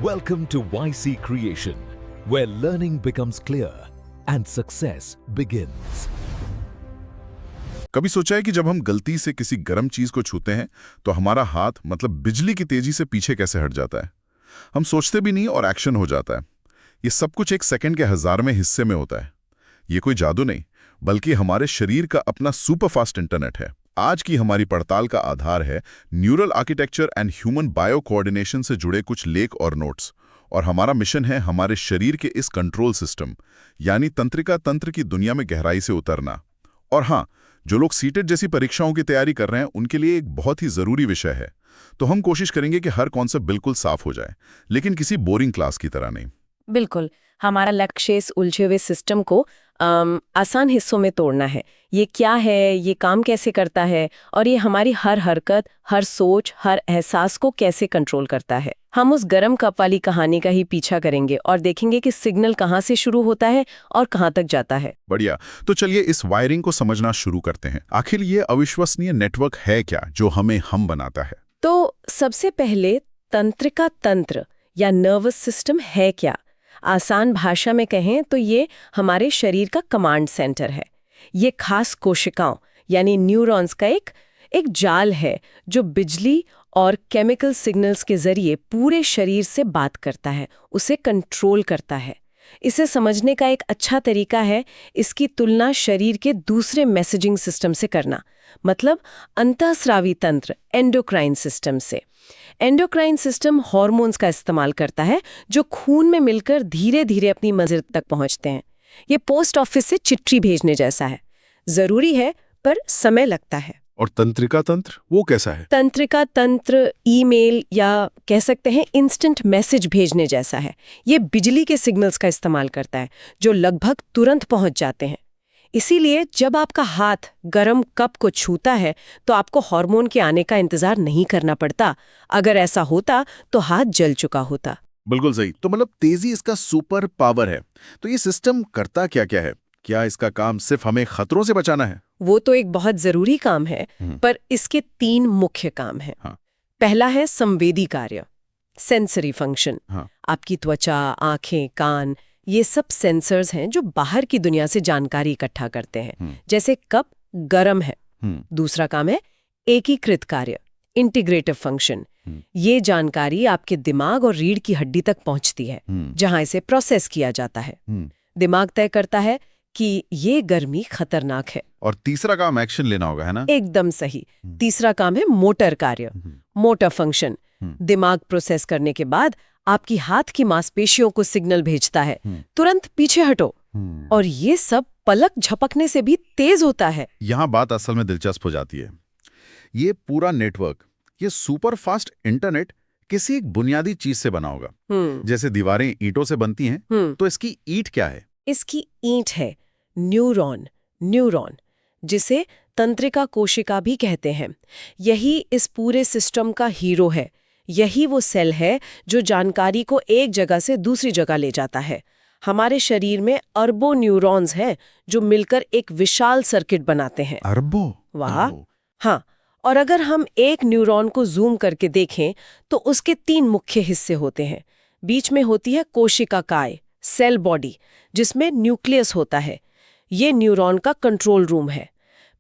Welcome to YC Creation, where learning becomes clear and success begins. कभी सोचा है कि जब हम गलती से किसी गर्म चीज को छूते हैं तो हमारा हाथ मतलब बिजली की तेजी से पीछे कैसे हट जाता है। हम सोचते भी नहीं और एक्शन हो जाता है। ये सब कुछ एक सेकंड के 1000वें हिस्से में होता है। ये कोई जादू नहीं, बल्कि हमारे शरीर का अपना सुपर फास्ट इंटरनेट है। आज की हमारी पड़ताल का आधार है neural architecture and human bio coordination से जुड़े कुछ लेख और नोट्स। और हमारा मिशन है हमारे शरीर के इस कंट्रोल सिस्टम यानी तंत्रिका तंत्र की दुनिया में गहराई से उतरना। और हाँ, जो लोग सीटेट जैसी परीक्षाओं की तैयारी कर रहे हैं उनके लिए एक बहुत ही जरूरी विषय है। तो हम कोशिश करेंगे कि हर कॉन्सेप्ट बिल्कुल साफ हो जाए, लेकिन किसी बोरिंग क्लास की तरह नहीं। बिल्कुल, हमारा लक्ष्य इस उलझे हुए सिस्टम को आसान हिस्सों में तोड़ना है। ये क्या है, ये काम कैसे करता है और ये हमारी हर हरकत, हर सोच, हर एहसास को कैसे कंट्रोल करता है। हम उस गरम कप वाली कहानी का ही पीछा करेंगे और देखेंगे कि सिग्नल कहाँ से शुरू होता है और कहाँ तक जाता है। बढ़िया, तो चलिए इस वायरिंग को समझना शुरू करते हैं। आखिर ये अविश्वसनीय नेटवर्क है क्या जो हमें हम बनाता है? तो सबसे पहले तंत्रिका तंत्र या नर्वस सिस्टम है क्या? आसान भाषा में कहें तो ये हमारे शरीर का कमांड सेंटर है। ये खास कोशिकाओं यानी न्यूरॉन्स का एक जाल है जो बिजली और केमिकल सिग्नल्स के जरिए पूरे शरीर से बात करता है, उसे कंट्रोल करता है। इसे समझने का एक अच्छा तरीका है इसकी तुलना शरीर के दूसरे मैसेजिंग सिस्टम से करना, मतलब अंतःस्रावी तंत्र एंडोक्राइन सिस्टम से। एंडोक्राइन सिस्टम हार्मोन्स का इस्तेमाल करता है जो खून में मिलकर धीरे धीरे अपनी मंजिल तक पहुंचते हैं। ये पोस्ट ऑफिस से चिट्ठी भेजने जैसा है, जरूरी है पर समय लगता है। और तंत्रिका तंत्र वो कैसा है? तंत्रिका तंत्र ईमेल या कह सकते हैं इंस्टेंट मैसेज भेजने जैसा है। ये बिजली के सिग्नल्स का इस्तेमाल करता है जो लगभग तुरंत पहुंच जाते हैं। इसीलिए जब आपका हाथ गरम कप को छूता है तो आपको हार्मोन के आने का इंतजार नहीं करना पड़ता। अगर ऐसा होता तो हाथ जल चुका होता। बिल्कुल सही। तो मतलब तेजी इसका सुपर पावर है। तो ये सिस्टम करता क्या क्या है? क्या इसका काम सिर्फ हमें खतरों से बचाना है? वो तो एक बहुत जरूरी काम है, पर इसके 3 मुख्य काम हैं। हाँ। पहला है संवेदी कार्य, सेंसरी फंक्शन। हाँ। आपकी त्वचा, आंखें, कान, ये सब सेंसर्स हैं जो बाहर की दुनिया से जानकारी इकट्ठा करते हैं। जैसे कप गरम है। दूसरा काम है एकीकृत कार्य, इंटीग्रेटिव फंक्शन। ये जानकारी आपके दिमाग और रीढ़ की हड्डी तक पहुंचती है जहां इसे प्रोसेस किया जाता है। दिमाग तय करता है कि ये गर्मी खतरनाक है। और तीसरा काम एक्शन लेना होगा, है ना? एकदम सही। तीसरा काम है मोटर कार्य, मोटर फंक्शन। दिमाग प्रोसेस करने के बाद आपकी हाथ की मांसपेशियों को सिग्नल भेजता है, तुरंत पीछे हटो। और ये सब पलक झपकने से भी तेज होता है। यहाँ बात असल में दिलचस्प हो जाती है। ये पूरा नेटवर्क, ये सुपर फास्ट इंटरनेट किसी एक बुनियादी चीज से बना होगा। जैसे दीवारें ईंटों से बनती हैं, तो इसकी ईंट क्या है? इसकी ईंट है न्यूरॉन, जिसे तंत्रिका कोशिका भी कहते हैं। यही इस पूरे सिस्टम का हीरो है। यही वो सेल है जो जानकारी को एक जगह से दूसरी जगह ले जाता है। हमारे शरीर में अरबों न्यूरॉन्स हैं जो मिलकर एक विशाल सर्किट बनाते हैं। अरबों? वाह! हाँ, और अगर हम एक न्यूरॉन को जूम करके देखें तो उसके 3 मुख्य हिस्से होते हैं। बीच में होती है कोशिका काय, सेल बॉडी, जिसमें न्यूक्लियस होता है। ये न्यूरॉन का कंट्रोल रूम है।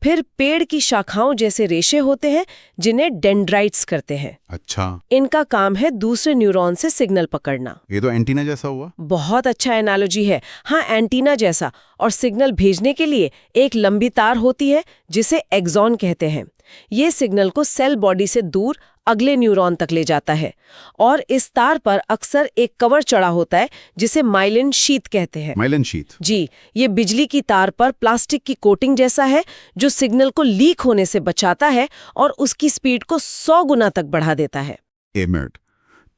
फिर पेड़ की शाखाओं जैसे रेशे होते हैं जिन्हें डेंड्राइट्स करते हैं। अच्छा। इनका काम है दूसरे न्यूरॉन से सिग्नल पकड़ना। ये तो एंटीना जैसा हुआ। बहुत अच्छा एनालॉजी है। हाँ, एंटीना जैसा। और सिग्नल भेजने के लिए एक लंबी तार होती है जिसे एक्सॉन कहते हैं। ये सिग्नल को सेल बॉडी से दूर अगले न्यूरॉन तक ले जाता है। और इस तार पर अक्सर एक कवर चढ़ा होता है जिसे माइलिन शीथ कहते हैं। Myelin sheath? जी, ये बिजली की तार पर प्लास्टिक की कोटिंग जैसा है जो सिग्नल को लीक होने से बचाता है और उसकी स्पीड को 100 गुना तक बढ़ा देता है। एक मिनट,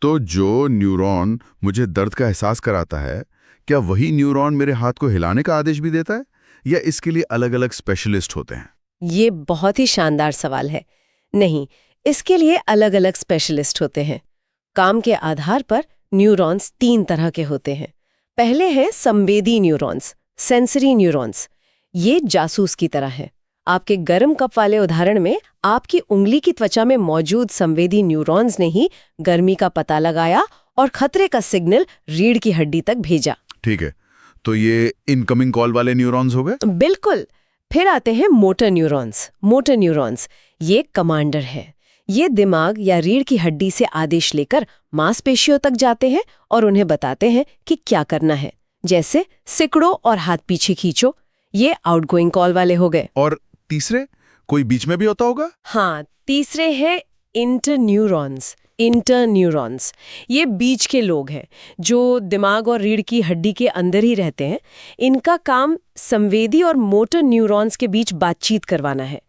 तो जो न्यूरॉन मुझे दर्द का एहसास कराता है, क्या वही न्यूरॉन मेरे हाथ को हिलाने का आदेश भी देता है, या इसके लिए अलग-अलग स्पेशलिस्ट होते हैं? ये बहुत ही शानदार सवाल है। नहीं, इसके लिए अलग अलग स्पेशलिस्ट होते हैं। काम के आधार पर न्यूरॉन्स 3 तरह के होते हैं। पहले हैं संवेदी न्यूरॉन्स, सेंसरी न्यूरॉन्स। ये जासूस की तरह है। आपके गर्म कप वाले उदाहरण में आपकी उंगली की त्वचा में मौजूद संवेदी न्यूरॉन्स ने ही गर्मी का पता लगाया और खतरे का सिग्नल रीढ़ की हड्डी तक भेजा। ठीक है, तो ये इनकमिंग कॉल वाले न्यूरॉन्स हो गए। बिल्कुल। फिर आते हैं मोटर न्यूरॉन्स। मोटर न्यूरॉन्स ये कमांडर है। ये दिमाग या रीढ़ की हड्डी से आदेश लेकर मांसपेशियों तक जाते हैं और उन्हें बताते हैं कि क्या करना है, जैसे सिकड़ो और हाथ पीछे खींचो। ये आउटगोइंग कॉल वाले हो गए। और तीसरे कोई बीच में भी होता होगा? हाँ, तीसरे हैं इंटरन्यूरॉन्स। इंटरन्यूरॉन्स ये बीच के लोग हैं जो दिमाग और रीढ़ की हड्डी के अंदर ही रहते हैं। इनका काम संवेदी और मोटर न्यूरॉन्स के बीच बातचीत करवाना है।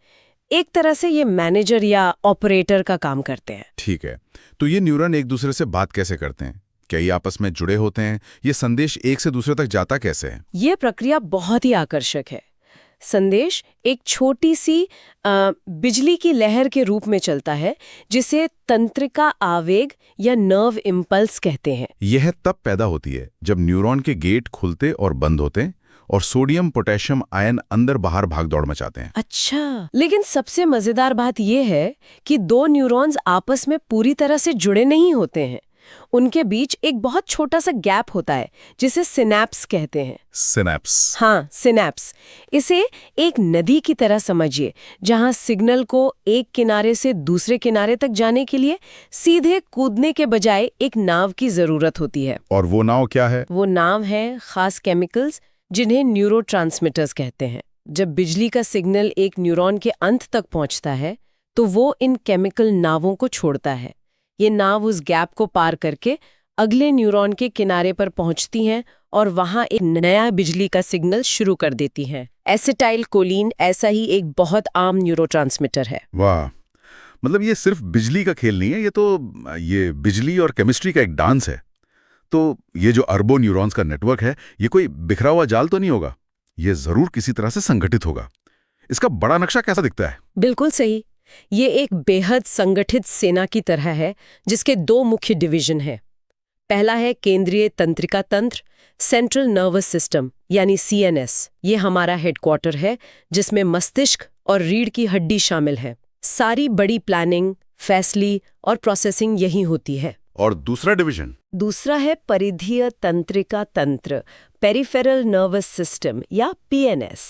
एक तरह से ये मैनेजर या ऑपरेटर का काम करते हैं। ठीक है, तो ये न्यूरॉन एक दूसरे से बात कैसे करते हैं? क्या ये आपस में जुड़े होते हैं? ये संदेश एक से दूसरे तक जाता कैसे है? ये प्रक्रिया बहुत ही आकर्षक है। संदेश एक छोटी सी बिजली की लहर के रूप में चलता है, जिसे तंत्रिका आवेग या नर्व इम्पल्स कहते हैं। यह तब पैदा होती है जब न्यूरॉन के गेट खुलते और बंद होते हैं और सोडियम पोटेशियम आयन अंदर बाहर भागदौड़ मचाते हैं। अच्छा, लेकिन सबसे मजेदार बात यह है कि दो न्यूरॉन्स आपस में पूरी तरह से जुड़े नहीं होते हैं। उनके बीच एक बहुत छोटा सा गैप होता है जिसे सिनैप्स कहते हैं। सिनैप्स? हाँ, सिनैप्स। इसे एक नदी की तरह समझिए, जहां सिग्नल को एक किनारे से दूसरे किनारे तक जाने के लिए सीधे कूदने के बजाय एक नाव की जरूरत होती है। और वो नाव क्या है? वो नाव है खास केमिकल्स जिन्हें न्यूरोट्रांसमीटर्स कहते हैं। जब बिजली का सिग्नल एक न्यूरॉन के अंत तक पहुंचता है तो वो इन केमिकल नावों को छोड़ता है। ये नाव उस गैप को पार करके अगले न्यूरॉन के किनारे पर पहुंचती हैं और वहां एक नया बिजली का सिग्नल शुरू कर देती हैं। एसिटाइल कोलिन ऐसा ही एक बहुत आम न्यूरोट्रांसमीटर है। वाह, मतलब ये सिर्फ बिजली का खेल नहीं है, ये बिजली और केमिस्ट्री का एक डांस है। तो ये जो अरबों न्यूरॉन्स का नेटवर्क है, ये कोई बिखरा हुआ जाल तो नहीं होगा? ये जरूर किसी तरह से संगठित होगा। इसका बड़ा नक्शा कैसा दिखता है? बिल्कुल सही। ये एक बेहद संगठित सेना की तरह है जिसके दो मुख्य डिवीजन हैं। पहला है केंद्रीय तंत्रिका तंत्र, सेंट्रल नर्वस सिस्टम यानी CNS। ये हमारा हेडक्वार्टर है जिसमें मस्तिष्क और रीढ़ की हड्डी शामिल है। सारी बड़ी प्लानिंग, फैसले और प्रोसेसिंग यही होती है। और दूसरा डिवीजन? दूसरा है परिधीय तंत्रिका तंत्र, पेरिफेरल नर्वस सिस्टम या PNS।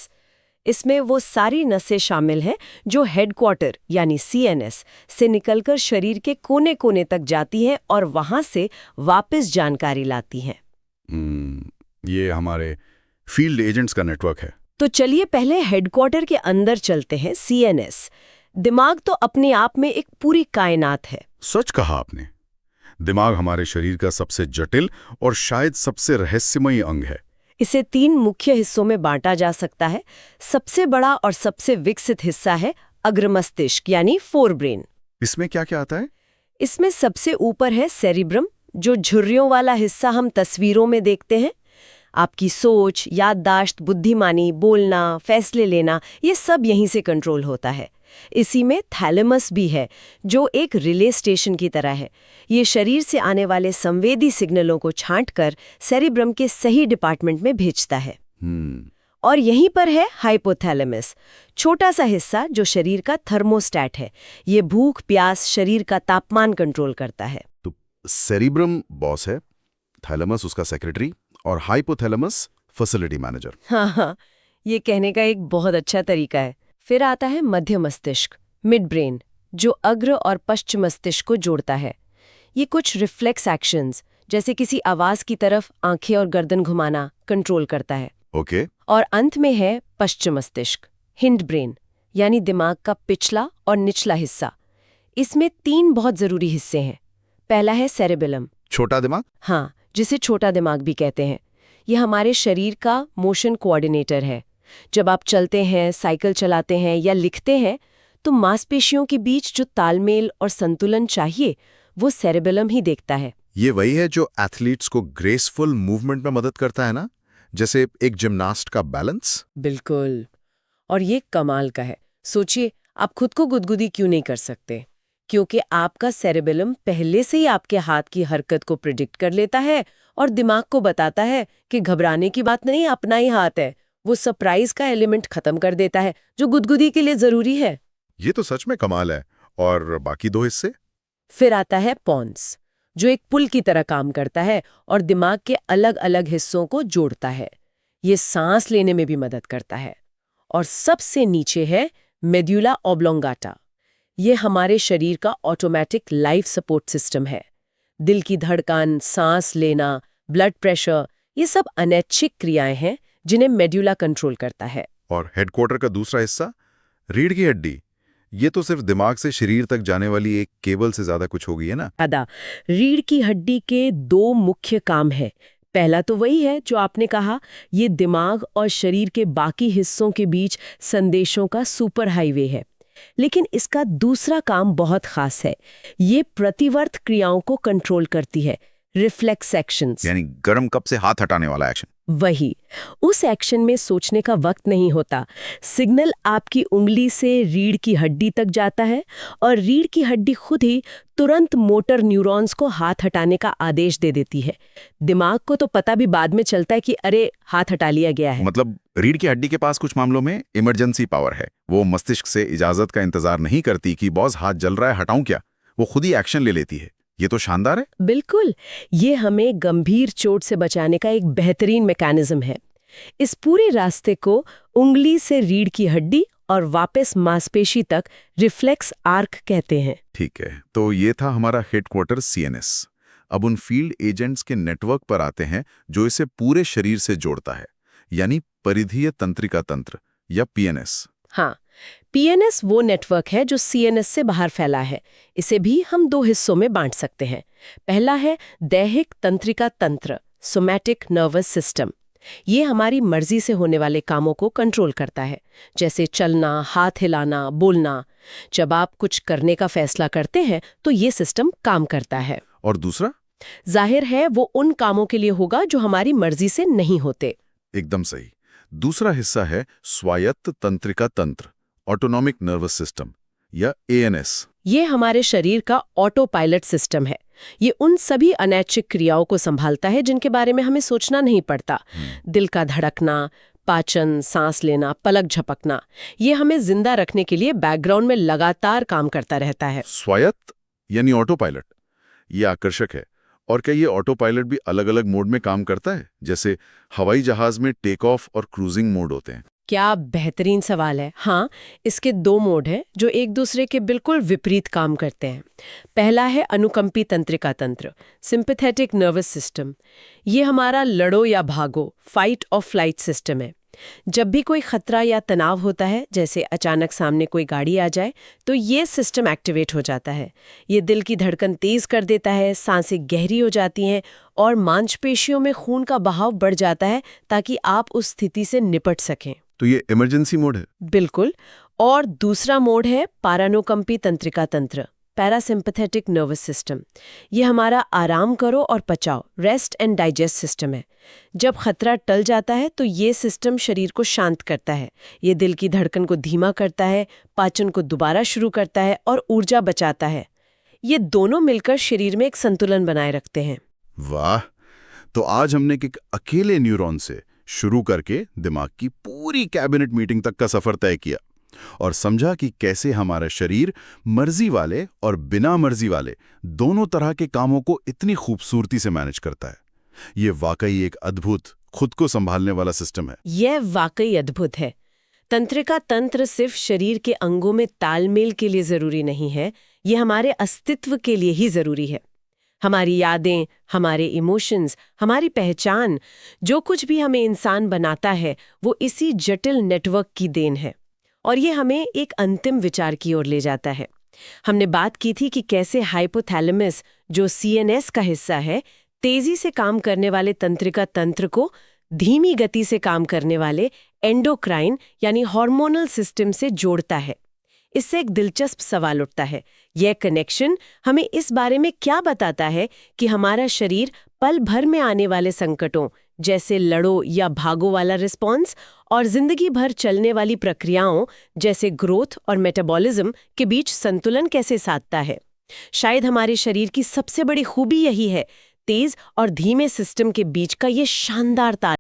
इसमें वो सारी नसें शामिल हैं जो हेडक्वार्टर यानी CNS से निकलकर शरीर के कोने कोने तक जाती हैं और वहां से वापस जानकारी लाती हैं। ये हमारे फील्ड एजेंट्स का नेटवर्क है। तो चलिए पहले हेडक्वार्टर के अंदर चलते हैं। CNS दिमाग तो अपने आप में एक पूरी कायनात है। सच कहा आपने। दिमाग हमारे शरीर का सबसे जटिल और शायद सबसे रहस्यमयी अंग है। इसे 3 मुख्य हिस्सों में बांटा जा सकता है। सबसे बड़ा और सबसे विकसित हिस्सा है अग्रमस्तिष्क यानी फोरब्रेन। इसमें क्या क्या आता है? इसमें सबसे ऊपर है सेरिब्रम, जो झुर्रियों वाला हिस्सा हम तस्वीरों में देखते हैं। आपकी सोच, याददाश्त, बुद्धिमानी, बोलना, फैसले लेना, ये सब यहीं से कंट्रोल होता है। इसी में थैलेमस भी है जो एक रिले स्टेशन की तरह है। ये शरीर से आने वाले संवेदी सिग्नलों को छांटकर सेरिब्रम के सही डिपार्टमेंट में भेजता है। और यहीं पर है हाइपोथैलेमस, छोटा सा हिस्सा जो शरीर का थर्मोस्टैट है। ये भूख, प्यास, शरीर का तापमान कंट्रोल करता है। तो सेरिब्रम बॉस है, थैलेमस उसका सेक्रेटरी और हाइपोथैलेमस फैसिलिटी मैनेजर। हाँ, ये कहने का एक बहुत अच्छा तरीका है। फिर आता है मध्य मस्तिष्क, मिड ब्रेन, जो अग्र और पश्च मस्तिष्क को जोड़ता है। ये कुछ रिफ्लेक्स एक्शंस जैसे किसी आवाज की तरफ आंखें और गर्दन घुमाना कंट्रोल करता है। ओके। और अंत में है पश्च मस्तिष्क, हिंड ब्रेन, यानी दिमाग का पिछला और निचला हिस्सा। इसमें 3 बहुत जरूरी हिस्से हैं। पहला है सेरेबेलम, छोटा दिमाग। हाँ, जिसे छोटा दिमाग भी कहते हैं। ये हमारे शरीर का मोशन कोऑर्डिनेटर है। जब आप चलते हैं, साइकिल चलाते हैं या लिखते हैं तो मांसपेशियों के बीच जो तालमेल और संतुलन चाहिए वो सेरेबेलम ही देखता है। ये वही है जो एथलीट्स को ग्रेसफुल मूवमेंट में मदद करता है ना, जैसे एक जिम्नास्ट का बैलेंस। बिल्कुल। और ये कमाल का है। सोचिए, आप खुद को गुदगुदी क्यों नहीं कर सकते? क्योंकि आपका सेरेबेलम पहले से ही आपके हाथ की हरकत को प्रिडिक्ट कर लेता है और दिमाग को बताता है कि घबराने की बात नहीं, अपना ही हाथ है। वो सरप्राइज का एलिमेंट खत्म कर देता है जो गुदगुदी के लिए जरूरी है। ये तो सच में कमाल है। और बाकी 2 हिस्से? फिर आता है पॉन्स, जो एक पुल की तरह काम करता है और दिमाग के अलग अलग हिस्सों को जोड़ता है। ये सांस लेने में भी मदद करता है। और सबसे नीचे है मेड्यूला ऑब्लोंगाटा। ये हमारे शरीर का ऑटोमेटिक लाइफ सपोर्ट सिस्टम है। दिल की धड़कन, सांस लेना, ब्लड प्रेशर, ये सब अनैच्छिक क्रियाएं हैं जिन्हें मेड्यूला कंट्रोल करता है। और हेडक्वार्टर का दूसरा हिस्सा, रीढ़ की हड्डी, ये तो सिर्फ दिमाग से शरीर तक जाने वाली एक केबल से ज्यादा कुछ होगी, है ना? दादा, रीढ़ की हड्डी के 2 मुख्य काम है। पहला तो वही है जो आपने कहा, ये दिमाग और शरीर के बाकी हिस्सों के बीच संदेशों का सुपर हाईवे है। लेकिन इसका दूसरा काम बहुत खास है। ये प्रतिवर्त क्रियाओं को कंट्रोल करती है, रिफ्लेक्स एक्शंस। यानी गर्म कप से हाथ हटाने वाला एक्शन। वही, उस एक्शन में सोचने का वक्त नहीं होता। सिग्नल आपकी उंगली से रीढ़ की हड्डी तक जाता है और रीढ़ की हड्डी खुद ही तुरंत मोटर न्यूरॉन्स को हाथ हटाने का आदेश दे देती है। दिमाग को तो पता भी बाद में चलता है कि अरे हाथ हटा लिया गया है। मतलब रीढ़ की हड्डी के पास कुछ मामलों में इमरजेंसी पावर है। वो मस्तिष्क से इजाजत का इंतजार नहीं करती कि बॉस हाथ जल रहा है हटाऊं क्या, वो खुद ही एक्शन ले लेती है। ये तो शानदार है। बिल्कुल, ये हमें गंभीर चोट से बचाने का एक बेहतरीन मैकेनिज्म है। इस पूरे रास्ते को उंगली से रीढ़ की हड्डी और वापस मांसपेशी तक रिफ्लेक्स आर्क कहते हैं। ठीक है, तो ये था हमारा हेडक्वार्टर सीएनएस। अब उन फील्ड एजेंट्स के नेटवर्क पर आते हैं जो इसे पूरे शरीर से जोड़ता है, यानी परिधीय तंत्रिका तंत्र या पीएनएस। हाँ, पीएनएस वो नेटवर्क है जो सीएनएस से बाहर फैला है। इसे भी हम 2 हिस्सों में बांट सकते हैं। पहला है दैहिक तंत्रिका तंत्र, सोमैटिक नर्वस सिस्टम। ये हमारी मर्जी से होने वाले कामों को कंट्रोल करता है, जैसे चलना, हाथ हिलाना, बोलना। जब आप कुछ करने का फैसला करते हैं तो ये सिस्टम काम करता है। और दूसरा? जाहिर है वो उन कामों के लिए होगा जो हमारी मर्जी से नहीं होते। एकदम सही। दूसरा हिस्सा है स्वायत्त तंत्रिका तंत्र, ऑटोनॉमिक नर्वस सिस्टम या एएनएस। ये हमारे शरीर का ऑटो पायलट सिस्टम है। ये उन सभी अनैच्छिक क्रियाओं को संभालता है जिनके बारे में हमें सोचना नहीं पड़ता। दिल का धड़कना, पाचन, सांस लेना, पलक झपकना, ये हमें जिंदा रखने के लिए बैकग्राउंड में लगातार काम करता रहता है। स्वायत्त यानी ऑटो पायलट, ये आकर्षक है। और क्या ये ऑटो पायलट भी अलग अलग मोड में काम करता है? जैसे हवाई जहाज में टेक ऑफ और क्रूजिंग मोड होते हैं। क्या बेहतरीन सवाल है। हाँ, इसके 2 मोड हैं जो एक दूसरे के बिल्कुल विपरीत काम करते हैं। पहला है अनुकंपी तंत्रिका तंत्र, सिंपैथेटिक नर्वस सिस्टम। ये हमारा लड़ो या भागो, फाइट और फ्लाइट सिस्टम है। जब भी कोई खतरा या तनाव होता है, जैसे अचानक सामने कोई गाड़ी आ जाए, तो ये सिस्टम एक्टिवेट हो जाता है। ये दिल की धड़कन तेज कर देता है, सांसें गहरी हो जाती हैं और मांसपेशियों में खून का बहाव बढ़ जाता है ताकि आप उस स्थिति से निपट सकें। तो ये इमरजेंसी मोड है। बिल्कुल। और दूसरा मोड है पारानुकंपी तंत्रिका तंत्र, पैरासिम्पैथेटिक नर्वस सिस्टम। ये हमारा आराम करो और पचाओ, रेस्ट एंड डाइजेस्ट सिस्टम है। जब खतरा टल जाता है तो ये सिस्टम शरीर को शांत करता है। ये दिल की धड़कन को धीमा करता है, पाचन को दोबारा शुरू करता है और ऊर्जा बचाता है। ये दोनों मिलकर शरीर में एक संतुलन बनाए रखते हैं। वाह! तो आज हमने एक अकेले न्यूरॉन से शुरू करके दिमाग की पूरी कैबिनेट मीटिंग तक का सफर तय किया और समझा कि कैसे हमारा शरीर मर्जी वाले और बिना मर्जी वाले दोनों तरह के कामों को इतनी खूबसूरती से मैनेज करता है। ये वाकई एक अद्भुत, खुद को संभालने वाला सिस्टम है। यह वाकई अद्भुत है। तंत्रिका तंत्र सिर्फ शरीर के अंगों में तालमेल के लिए जरूरी नहीं है, ये हमारे अस्तित्व के लिए ही जरूरी है। हमारी यादें, हमारे इमोशंस, हमारी पहचान, जो कुछ भी हमें इंसान बनाता है, वो इसी जटिल नेटवर्क की देन है। और ये हमें एक अंतिम विचार की ओर ले जाता है। हमने बात की थी कि कैसे हाइपोथैलेमस, जो सीएनएस का हिस्सा है, तेजी से काम करने वाले तंत्रिका तंत्र को धीमी गति से काम करने वाले एंडोक्राइन यानी हार्मोनल सिस्टम से जोड़ता है। इससे एक दिलचस्प सवाल उठता है, यह कनेक्शन हमें इस बारे में क्या बताता है कि हमारा शरीर पल भर में आने वाले संकटों जैसे लड़ो या भागो वाला रिस्पॉन्स और जिंदगी भर चलने वाली प्रक्रियाओं जैसे ग्रोथ और मेटाबॉलिज्म के बीच संतुलन कैसे साधता है। शायद हमारे शरीर की सबसे बड़ी खूबी यही है, तेज और धीमे सिस्टम के बीच का ये शानदार ताल।